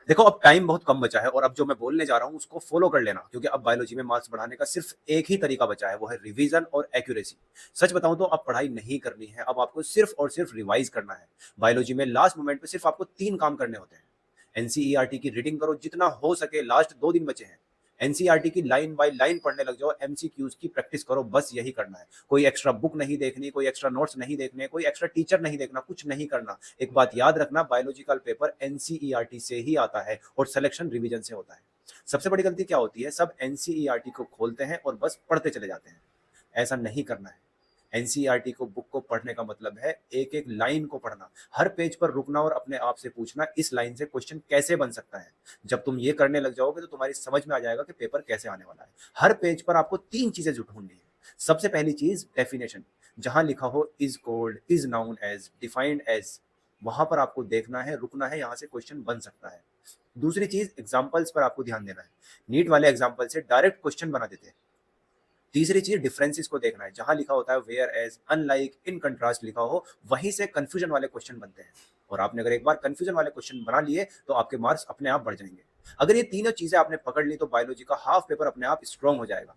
देखो, अब टाइम बहुत कम बचा है और अब जो मैं बोलने जा रहा हूँ उसको फॉलो कर लेना, क्योंकि अब बायोलॉजी में मार्क्स बढ़ाने का सिर्फ एक ही तरीका बचा है, वो है रिवीजन और एक्यूरेसी। सच बताऊं तो अब पढ़ाई नहीं करनी है, अब आपको सिर्फ और सिर्फ रिवाइज करना है। बायोलॉजी में लास्ट मोमेंट पे सिर्फ आपको 3 काम करने होते हैं। एनसीईआरटी की रीडिंग करो जितना हो सके, लास्ट 2 दिन बचे हैं। एनसीईआरटी की लाइन बाय लाइन पढ़ने लग जाओ, एमसीक्यूज की प्रैक्टिस करो, बस यही करना है। कोई एक्स्ट्रा बुक नहीं देखनी, कोई एक्स्ट्रा नोट्स नहीं देखने, कोई एक्स्ट्रा टीचर नहीं देखना, कुछ नहीं करना। एक बात याद रखना, बायोलॉजिकल पेपर एनसीईआरटी से ही आता है और सिलेक्शन रिवीजन से होता है। सबसे बड़ी गलती क्या होती है, सब एनसीईआरटी को खोलते हैं और बस पढ़ते चले जाते हैं। ऐसा नहीं करना है। एनसीईआरटी को बुक को पढ़ने का मतलब है एक एक लाइन को पढ़ना, हर पेज पर रुकना और अपने आप से पूछना इस लाइन से क्वेश्चन कैसे बन सकता है। जब तुम ये करने लग जाओगे तो तुम्हारी समझ में आ जाएगा कि पेपर कैसे आने वाला है। हर पेज पर आपको 3 चीजें ढूंढनी है। सबसे पहली चीज डेफिनेशन, जहां लिखा हो is called, is known as, defined as, वहां पर आपको देखना है, रुकना है, यहां से क्वेश्चन बन सकता है। दूसरी चीज एग्जाम्पल्स पर आपको ध्यान देना है। नीट वाले एग्जाम्पल से डायरेक्ट क्वेश्चन बना देते हैं। तीसरी चीज डिफरेंसेस को देखना है, जहां लिखा होता है whereas, unlike, in contrast लिखा हो, वहीं से कंफ्यूजन वाले क्वेश्चन बनते हैं। और आपने अगर एक बार कंफ्यूजन वाले क्वेश्चन बना लिए तो आपके मार्क्स अपने आप बढ़ जाएंगे। अगर ये तीनों चीजें आपने पकड़ ली तो बायोलॉजी का हाफ पेपर अपने आप स्ट्रांग हो जाएगा।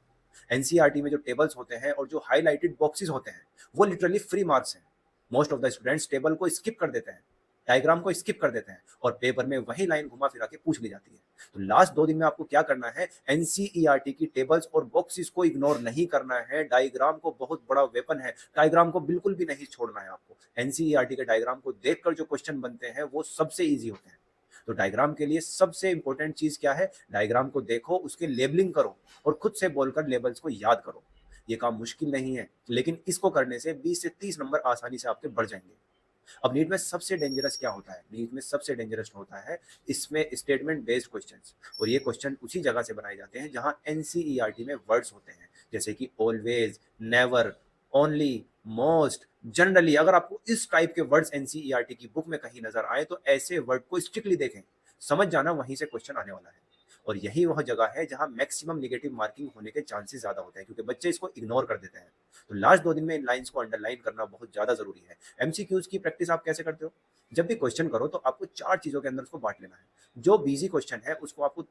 एनसीईआरटी में जो टेबल्स होते हैं और जो हाईलाइटेड बॉक्सेस होते हैं वो लिटरली फ्री मार्क्स हैं। Most of the students table को स्किप कर देते हैं, डायग्राम को स्किप कर देते हैं और पेपर में वही लाइन घुमा फिरा के पूछ ली जाती है। तो लास्ट 2 दिन में आपको क्या करना है, एनसीईआरटी की टेबल्स और बॉक्सेस को इग्नोर नहीं करना है। डायग्राम को बहुत बड़ा वेपन है, डायग्राम को बिल्कुल भी नहीं छोड़ना है आपको। एनसीईआरटी के डायग्राम को देखकर जो क्वेश्चन बनते हैं वो सबसे ईजी होते हैं। तो डायग्राम के लिए सबसे इंपॉर्टेंट चीज क्या है, डायग्राम को देखो, उसके लेबलिंग करो और खुद से बोलकर लेबल्स को याद करो। ये काम मुश्किल नहीं है, लेकिन इसको करने से 20 से 30 नंबर आसानी से आपके बढ़ जाएंगे। अब नीट में सबसे डेंजरस क्या होता है, नीट में सबसे डेंजरस होता है इसमें स्टेटमेंट बेस्ड क्वेश्चंस। और ये क्वेश्चन उसी जगह से बनाए जाते हैं जहां एनसीईआरटी में वर्ड्स होते हैं, जैसे कि always, never, only, most, generally. अगर आपको इस टाइप के वर्ड्स एनसीईआरटी की बुक में कहीं नजर आए तो ऐसे वर्ड को स्ट्रिक्टली देखें, समझ जाना वहीं से क्वेश्चन आने वाला है। और यही वह जगह है जहां मैक्सिमम नेगेटिव मार्किंग होने के चांसेस ज्यादा होते हैं, क्योंकि बच्चे इसको इग्नोर कर देते हैं। तो लास्ट 2 दिन में इन लाइंस को अंडरलाइन करना बहुत ज्यादा जरूरी है। एमसीक्यूज की प्रैक्टिस आप कैसे करते हो, जब भी क्वेश्चन करो तो आपको 4 चीजों के अंदर उसको बांट लेना है। जो बिजी क्वेश्चन है उसको आपको